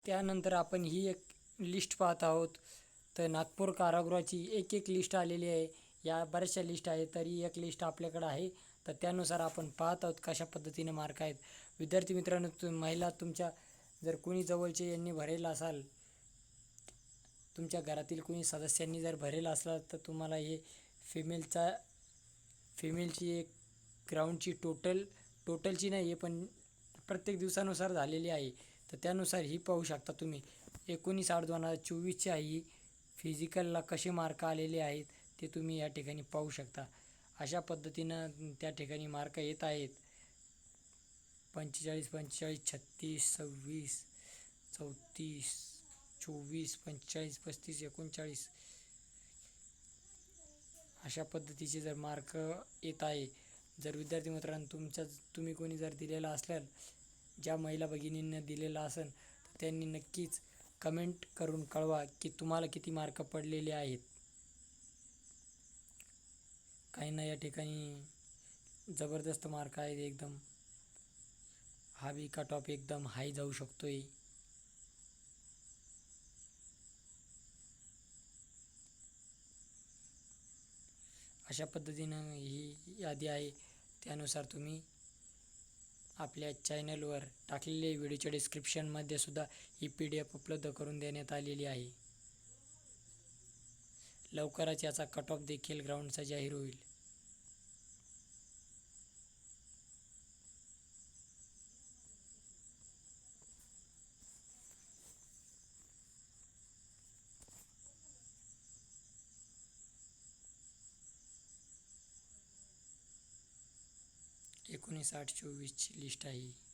त्यानंतर आपण ही एक लिस्ट पाहत आहोत. तर नागपूर कारागृहाची एक लिस्ट आलेली आहे. या बऱ्याचशा लिस्ट आहेत, तरी एक लिस्ट आपल्याकडे आहे. तर त्यानुसार आपण पाहत आहोत कशा पद्धतीने मार्क आहेत. विद्यार्थी मित्रांनो, महिला तुमच्या जर कोणी जवळचे यांनी भरेल असाल, तुमच्या घरातील कोणी सदस्यांनी जर भरेल असला, तर तुम्हाला हे फिमेलची एक ग्राउंडची टोटलची नाही आहे, पण प्रत्येक दिवसानुसार झालेली आहे. तर त्यानुसार ही पाहू शकता तुम्ही. 19/8/2024ची आहे. फिजिकलला कसे मार्क आलेले आहेत ते तुम्ही या ठिकाणी पाहू शकता. अशा पद्धतीनं त्या ठिकाणी मार्क येत आहेत. 45, 45, 36, 26, 34, 24, 45, 35, 39 अशा पद्धतीचे जर मार्क येत आहे. जर विद्यार्थी मित्रांनो तुम्ही कोणी जर दिलेला असल्याल, ज्या महिला भगिनींना दिलेला असेल, तर त्यांनी नक्कीच कमेंट करून कळवा की तुम्हाला किती मार्क पडलेले आहेत. काहींना या ठिकाणी जबरदस्त मार्क आहेत एकदम. हा बी कट ऑफ एकदम हाय जाऊ शकतोय. अशा पद्धतीनं ही यादी आहे. त्यानुसार तुम्ही आपल्या चॅनलवर टाकलेले व्हिडिओच्या डिस्क्रिप्शनमध्ये सुद्धा ही PDF उपलब्ध करून देण्यात आलेली आहे. लवकरच याचा कट ऑफ देखील ग्राउंडचा जाहीर होईल. ची लिस्ट आहे.